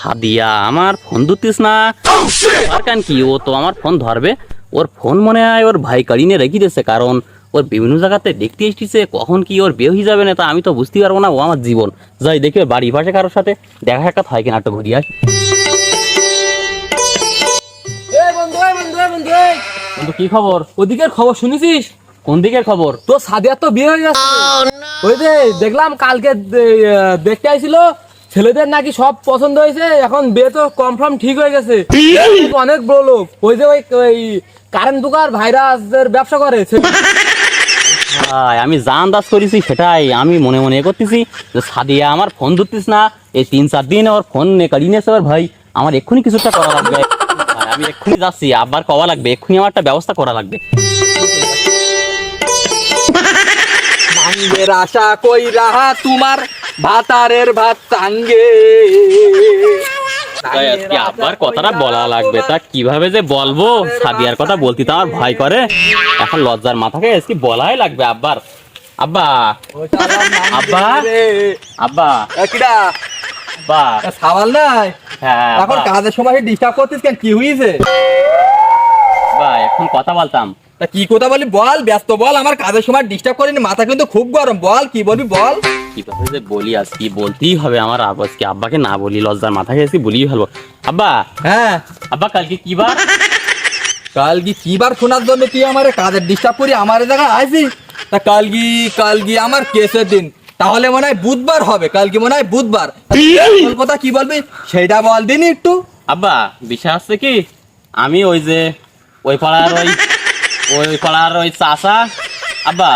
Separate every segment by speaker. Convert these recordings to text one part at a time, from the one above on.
Speaker 1: সাদিয়া আমার ফোন ধরতিস না আর কেন কি ও তো আমার ফোন ধরবে ওর ফোন মনে হয় ওর ভাই কাড়িনে রেখে দিয়েছে কারণ ওর বিভিন্ন জায়গাতে দেখতে এসেছে কখন কি ওর বিয়ে হয়ে যাবে না তা আমি তো বুঝতে পারবো না ও আমার জীবন যাই দেখি ওর বাড়ির পাশে কারোর সাথে দেখা সাক্ষাৎ হয় কিনা একটা ঘুরিয়ে আসি। বন্ধু কি খবর?
Speaker 2: ওদিকের খবর শুনেছিস?
Speaker 1: কোন দিকের খবর?
Speaker 2: তো সাদিয়ার তো বিয়ে হয়ে গেছে। ওই যে দেখলাম কালকে দেখতে আইছিল ছেলেদের নাকি সব পছন্দ হয়েছে, এখন বিয়ে তো কনফার্ম ঠিক হয়ে গেছে। অনেক বড় লোক, ওই যে ওই কারেন্ট দোকান ভাইরাসের ব্যবসা করে।
Speaker 1: আমি যা আন্দাজ করেছি সেটাই আমি মনে মনে করতেছি যে সাদিয়া আমার ফোন ধরতিস না, এই 3-4 দিন ওর ফোন কাড়ি নিয়েছে ওর ভাই, আমার এক্ষুনি কিছুটা করা লাগবে। আমি এক্ষুনি যাচ্ছি, আবার কওয়া লাগবে, এক্ষুনি আমার একটা ব্যবস্থা করা লাগবে।
Speaker 2: মাঙ্গের আশা কই রাহা তোমার ভাতারের ভাত টাঙ্গে।
Speaker 1: আজকে আবার কথাটা বলা লাগবে, তা কিভাবে যে বলবো? সাদিয়ার কথা বলতে তো আমার ভয় করে, এখন লজ্জার মাথাকে আজকে বলাই লাগবে। আব্বার আব্বা আব্বা আব্বা
Speaker 2: কিডা
Speaker 1: বা
Speaker 2: সাওয়াল নাই
Speaker 1: হ্যাঁ
Speaker 2: এখন কাজের সময় ডিস্টার্ব করতিস কেন? কি হয়েছে?
Speaker 1: বা এখন কথা বলতাম।
Speaker 2: তা কি কথা বলি বল, ব্যস্ত বল, আমার কাজের সময় ডিস্টার্ব করিনি, মাথা কিন্তু খুব গরম, বল কি বলবি বল।
Speaker 1: কিভাবে যে বলি, আজ কি বলতেই হবে আমার আজকে, আব্বাকে না বলি লজ্জার মাথাকে আজকে বলি ফেলবো। আব্বা
Speaker 2: হ্যাঁ
Speaker 1: আব্বা কালকে কি বার?
Speaker 2: কালকে কি বার শোনার জন্য তুই আমার কাজের ডিস্টার্ব করি আমার জায়গায় আইছিস? তা কালকে আমার কেসের দিন, তাহলে মনে হয় বুধবার হবে, কালকে মনে হয় বুধবার। কথা কি বলবি সেইটা বল দিন একটু।
Speaker 1: আব্বা বিষয় আছে কি, আমি ওই যে ওই পাড়ার ওই চাচা আব্বা,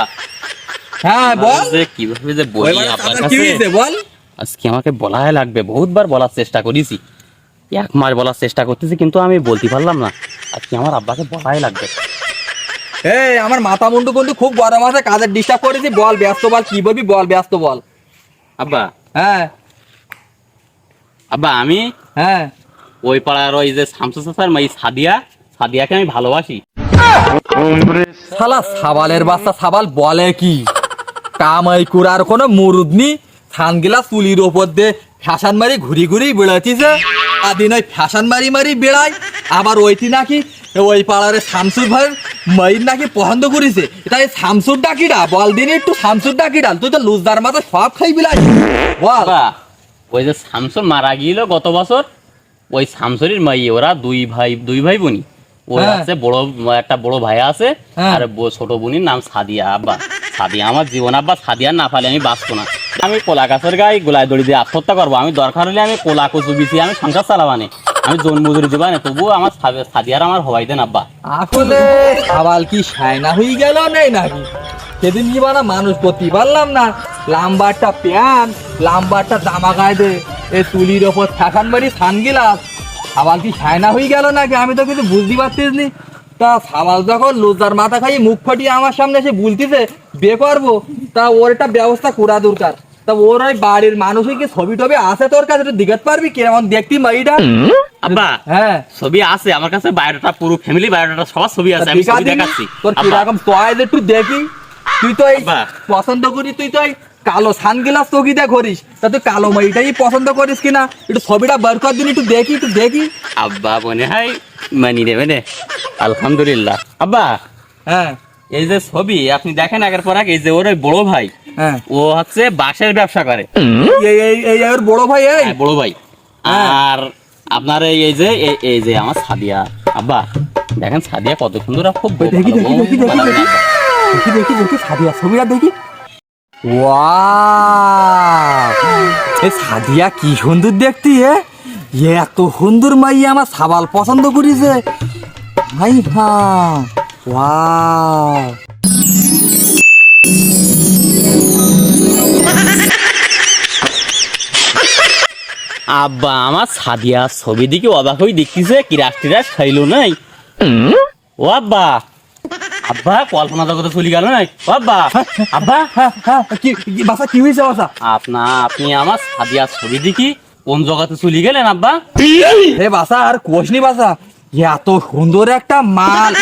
Speaker 2: হ্যাঁ বল
Speaker 1: যে কিভাবে যে বলি আব্বার
Speaker 2: কি
Speaker 1: কাছে,
Speaker 2: হয়েছে বল।
Speaker 1: আজকে আমাকে বলাই লাগবে, বহুতবার বলার চেষ্টা করেছি, 1 মাস বলার চেষ্টা করতেছি কিন্তু আমি বলতে পারলাম না, আজকে আমার আব্বাকে বলাই লাগবে।
Speaker 2: এই আমার মাথা মুন্ডু কিন্তু খুব গরম আছে, কাজের ডিস্টার্ব করেছি, বল ব্যস্ত বল, কি বলবি বল, ব্যস্ত বল।
Speaker 1: আব্বা
Speaker 2: হ্যাঁ
Speaker 1: আব্বা আমি
Speaker 2: হ্যাঁ
Speaker 1: ওই পাড়ার ওই যে শামসু চাচার মেয়ে সাদিয়াকে আমি ভালোবাসি।
Speaker 2: শালা সাবালের বাচ্চা, সাবাল বলে কি কামাই কুড়ার কোনো মুরুদনি, থানগিলা চুলির ওপর দিয়ে ফ্যাশন মারি ঘুরি ঘুরি বেড়াচ্ছিস, আদিন ওই ফ্যাশন মারি বেড়ায়, আবার ওইটি নাকি ওই পাড়ার শামসুর ভাইয়ের মাইর নাকি পছন্দ করেছে। তাই শামসুর ডাকিডা বল দিন একটু, শামসুর ডাকিডা, তুই তো লুজদার মাথা সব খাই বিলাক বল।
Speaker 1: আব্বা ওই যে শামসুর মারা গিয়েছিল গত বছর, ওই শামসুরের মাই ওরা দুই ভাই বোনি, ওই আছে একটা বড় ভাই আছে আর ছোট বোনের নাম সাদিয়া। আব্বা সাদিয়া আমার জীবন, আব্বা সাদিয়া না পালে আমি বাঁচবো না, আমি কোলা গাছের গায়ে গোলায় দড়ি দিয়ে আত্মহত্যা করবো, আমি দরকার হলে আমি কোলা কচু বিছি আমি সংসার চালাবানে, আমি জন মজুরি দিবানে, তবুও আমার সাদিয়ার আমার হওয়াই দেন। আব্বা
Speaker 2: আসলে সাবাল কি সায়না হয়ে গেল নেই নাকি? সেদিন কি বানা মানুষ করতে পারলাম না, লাম্বারটা প্যান্ট লাম্বারটা জামা গায়ে দে, এ তুলির ওপর ফ্যাশন মারি সানগিলাস, সাবাল কি সায়না হয়ে গেল নাকি? আমি তো কিছু বুঝতে পারছিস নি। তা সাবাল যখন লুজার মাথা খাইয়ে মুখ ফাটিয়ে আমার সামনে এসে বলতেছে বিয়ে করবো, তা ওর একটা ব্যবস্থা করা দরকার। তা ওর ওই বাড়ির মানুষই কি ছবি টবি আছে তোর কাছে, একটু দেখাতে পারবি কেমন দেখতি মাইটা?
Speaker 1: আব্বা
Speaker 2: হ্যাঁ
Speaker 1: ছবি আছে আমার কাছে, বায়োডাটা পুরো ফ্যামিলি বায়োডাটা সবার ছবি আছে, আমি ছবি দেখাচ্ছি।
Speaker 2: তোর কিরকম টয় একটু দেখি, তুই তো এই পছন্দ করিস, তুই তো এই কালো সানগ্লাস চকিটা করিস, তা তুই কালো মাইটাই পছন্দ করিস কিনা একটু ছবিটা বার কর দিন, একটু দেখি।
Speaker 1: আব্বা মনে হয় মানি নেবে নে, আলহামদুলিল্লাহ। আব্বা
Speaker 2: হ্যাঁ
Speaker 1: এই যে ছবি আপনি দেখেন আগের পর এই যে ওর ওই বড় ভাই,
Speaker 2: হ্যাঁ
Speaker 1: ও হচ্ছে বাঁশের ব্যবসা করে,
Speaker 2: এই ওর বড় ভাই, এই
Speaker 1: বড় ভাই। আর আপনার এই যে আমার সাদিয়া, আব্বা দেখেন সাদিয়া কত সুন্দর, খুব
Speaker 2: দেখি সাদিয়া ছবিটা দেখি। ওয়াও এই সাদিয়া কি সুন্দর দেখতি, এত সুন্দর মাইয়া আমার সাবাল পছন্দ করিছে ভাই। হ্যাঁ ওয়াও
Speaker 1: আব্বা আমার সাদিয়া ছবি দিকে অবাক হয়ে দেখতেছে, কিরাস টিরাস খাইলো নাই। ও আব্বা কল্পনা জগতে চলে গেল নাই। ও আব্বা
Speaker 2: বাসা কি হয়েছে বাসা?
Speaker 1: আপনি আমার সাদিয়া ছবি দেখি কোন জগতে চলে গেলেন আব্বা?
Speaker 2: হে বাসা আর কোশনি বাসা, এত সুন্দর একটা মাল,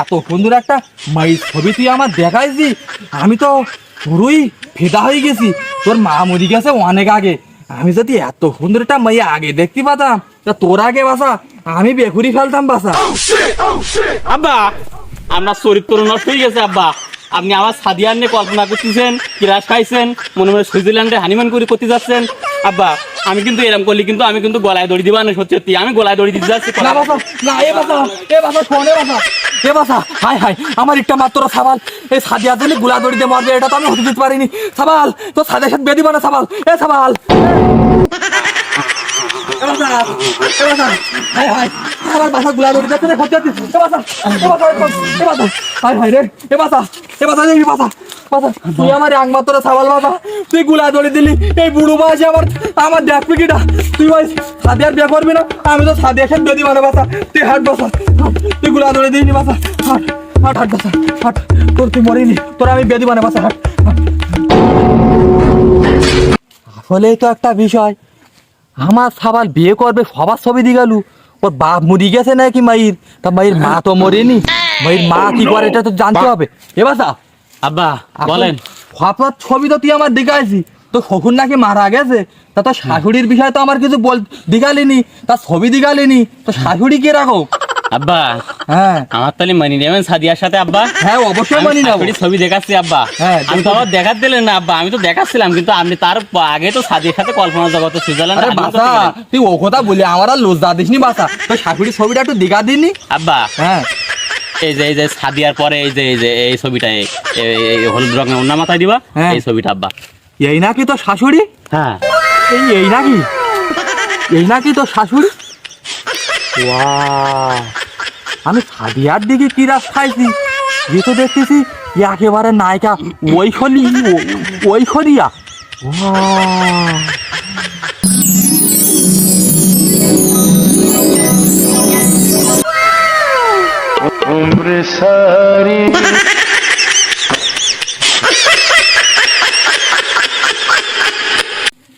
Speaker 2: এত সুন্দর একটা মাইর ছবি তুই আমার দেখাইছি, আমি তো পুরোই ফেদা হয়ে গেছি। তোর মা মরি গেছে অনেক আগে, আমি যদি এত সুন্দর একটা মাইয়া আগে দেখতে পাতাম তা তোর আগে বাসা আমি বেকুরি ফেলতাম বাসা।
Speaker 1: আব্বা আপনার চরিত্র নষ্ট হয়ে গেছে আব্বা। আপনি আমার সাদিয়ার নিয়ে কল্পনা করতেছেন, ক্রাশ খাইছেন, মনে মনে সুইজারল্যান্ডে হানিমুন করে করতে যাচ্ছেন। আব্বা আমি কিন্তু এরকম করলি কিন্তু আমি কিন্তু গলায় দড়ি দিবা না, সত্যি আমি গলায় দড়ি দিতে যাচ্ছি।
Speaker 2: না বাসা, না এ বাসা, এ বাসা শোন, এ বাসা, এ বাসা, হাই হাই আমার একটা মাত্র সাবাল, এই সাদিয়া দিলে গুলা দড়ি দিয়ে মারবে, এটা তো আমি হতে দিতে পারিনি। সাবাল তো সাদের সাথে বেঁধে না সাবাল, এ সাবাল, এ বাসা, এ বাসা, হাই হাই আমার বাসা গুলা দড়ি যাচ্ছে রে, হতে যাচ্ছে, এ বাসা, এ বাসা, এ বাসা, হাই হাই রে, এ বাসা, এ বাসা, এই বাসা, বাসা, তুই আমার একমাত্র সাবাল বাসা, তুই গুলা দড়ি দিলি, এই বুড়ো বাসে আমার দেখবি কিটা, তুই ভাই সাদিয়ার বিয়ে করবি না, আমি তো সাদিয়ার সাথে বেঁধে মানে বাসা, তুই হাট বাসা, তুই গুলা দড়ি দিইনি বাসা, হাট হাট হাট বাসা, হাট, তোর তুই মরিনি, তোর আমি বেঁধে মানে বাসা, হাট। আসলে তো একটা বিষয়, আমার সাবাল বিয়ে করবে সবার ছবি দিয়ে গেল, ওর বাপ মরি গেছে নাকি মাইর, তা মাইর মা তো মরেনি, মাইর মা কি করে এটা তো জানতে হবে। এ বাসা
Speaker 1: আব্বা বলেন।
Speaker 2: আপনার ছবি তো তুই আমার দেখাইছি, তো শ্বশুর নাকি মারা গেছে, তা তোর শাশুড়ির বিষয়ে তো আমার কিছু দিগালিনি, তার ছবি দিগালিনি, তো শাশুড়ি কে রাখো?
Speaker 1: আব্বা
Speaker 2: হ্যাঁ
Speaker 1: আমার তাহলে মানি নেবেন সাদিয়ার সাথে আব্বা?
Speaker 2: হ্যাঁ অবশ্যই মানি নেবো।
Speaker 1: ছবি দেখাচ্ছি আব্বা।
Speaker 2: হ্যাঁ,
Speaker 1: আমি তো আবার দেখাতে দিলেন না আব্বা, আমি তো দেখাচ্ছিলাম কিন্তু আপনি তার আগে তো সাদিয়ার সাথে কল্পনা জগতে সুইজারল্যান্ড।
Speaker 2: আরে বাসা তুই ও কথা বলি আমার আর লজ্জা দিসনি বাসা, তো শাশুড়ির ছবিটা একটু দিগা দিনি
Speaker 1: আব্বা।
Speaker 2: হ্যাঁ
Speaker 1: এই যে সাদিয়ার পরে এই ছবিটা এই হলুদ রঙের ওন্না মাথায় দিবা,
Speaker 2: হ্যাঁ।
Speaker 1: এই ছবিটা আব্বা।
Speaker 2: এই নাকি তো শাশুড়ি?
Speaker 1: হ্যাঁ
Speaker 2: এই নাকি, এই নাকি তো শাশুড়ি? ওয়াও, আমি সাদিয়ার দিকে কি রাস খাইছি, যে তো দেখতেছি একেবারে নায়িকা ওই খরিয়া।
Speaker 3: उम्र सारी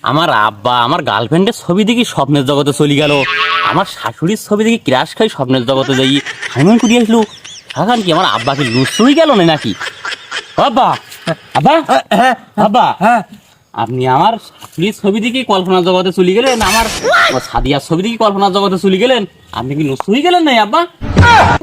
Speaker 1: আমার আব্বা আমার গার্লফ্রেন্ডের ছবি দেখি স্বপ্নের জগতে চলে গেল, আমার শাশুড়ির ছবি দেখি ক্রাশ খাই স্বপ্নের জগতে যাই হানিমুন করে আসলো। এখন কি আমার আব্বাকে লুস হয়ে গেল না নাকি? আব্বা আব্বা
Speaker 2: হ্যাঁ
Speaker 1: আব্বা
Speaker 2: হ্যাঁ,
Speaker 1: আপনি আমার শাশুড়ির ছবি দেখি কল্পনা জগতে চলে গেলেন, আমার সাদিয়ার ছবি দেখি কল্পনা জগতে চলে গেলেন, আপনি কি লুস হয়ে গেলেন নাই আব্বা?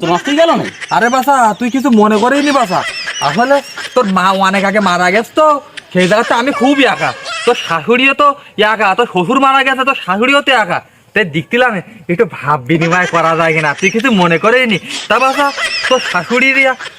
Speaker 1: তো নষ্ট হয়ে গেল না?
Speaker 2: আরে বাসা তুই কিছু মনে করিনি বাসা, আসলে তোর মা অনেক আগে মারা গেছে, তো সেই জায়গাতে আমি খুব একা, তোর শাশুড়িও তো একা, তোর শ্বশুর মারা গেছে, তোর শাশুড়িও তো একা, তাই দেখছিলাম একটু ভাব বিনিময় করা যায় কিনা, তুই কিছু মনে করিনি। তা বাসা তোর শাশুড়ির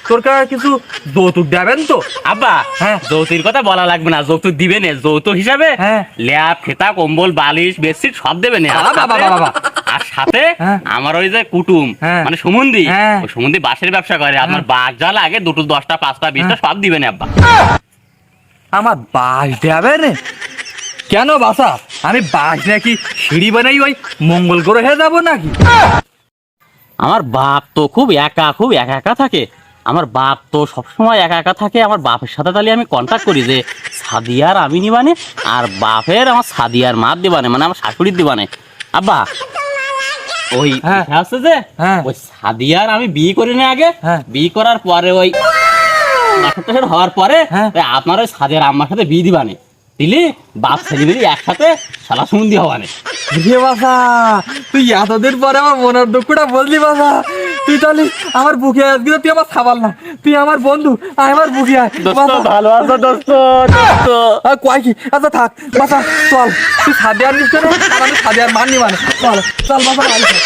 Speaker 2: তোর কাছে কিছু যৌতুক দেবেন তো?
Speaker 1: আব্বা
Speaker 2: হ্যাঁ।
Speaker 1: যৌতুকের কথা বলা লাগবে না, যৌতুক দিবেন যৌতুক হিসাবে
Speaker 2: হ্যাঁ।
Speaker 1: ল্যাপ ফেতা কম্বল বালিশ বেডশিট সব দেবেন।
Speaker 2: বাবা
Speaker 1: আর সাথে
Speaker 2: হ্যাঁ।
Speaker 1: আমার ওই যে কুটুম
Speaker 2: হ্যাঁ।
Speaker 1: মানে সুমন্দি,
Speaker 2: হ্যাঁ।
Speaker 1: ওই সুমন্দি বাঁশের ব্যবসা করে, আপনার বাঘ যা লাগে 2 10টা 5টা 20টা সব দিবেন আব্বা।
Speaker 2: আমার বাস দেবে রে? কেন বাসা আমি বাস নাকি সিঁড়ি বানাই ওই মঙ্গল গ্রহে যাবো নাকি?
Speaker 1: আমার বাপ তো খুব একা থাকে, আমার বাপ তো সবসময় একা থাকে। আমার বাপের সাথে তাহলে আমি কন্ট্যাক্ট করি যে সাদিয়ার আমি নিবানে, আর বাপের আমার সাদিয়ার মার দিবানে, মানে আমার শাশুড়ির দিবানে। আব্বা ওই
Speaker 2: হ্যাঁ।
Speaker 1: আছে যে
Speaker 2: হ্যাঁ।
Speaker 1: ওই সাদিয়ার আমি বিয়ে করি না আগে,
Speaker 2: হ্যাঁ।
Speaker 1: বিয়ে করার পরে ওই বাসর হওয়ার পরে
Speaker 2: হ্যাঁ।
Speaker 1: ওই আপনার ওই সাদিয়ার আম্মার সাথে বিয়ে দিবানে, দিলি বাপ ছেলে মিলি একসাথে শালা সুমন্দি হওয়ানে।
Speaker 2: রে বাসা তুই এতদিন পরে আমার মনের দুঃখটা বললি বাসা, তুই তাহলে আমার বুকে আজকে তুই আমার খাবার না, তুই আমার বন্ধু, আমার বুকে আয় বাসা।
Speaker 1: ভালো আছো দোস্ত?
Speaker 2: কয় কি, আচ্ছা থাক বাসা, চল তুই সাদিয়ার নিস কেন, আর আমি সাদিয়ার মাননি মানে, চল চল বাসা বাড়ি চল।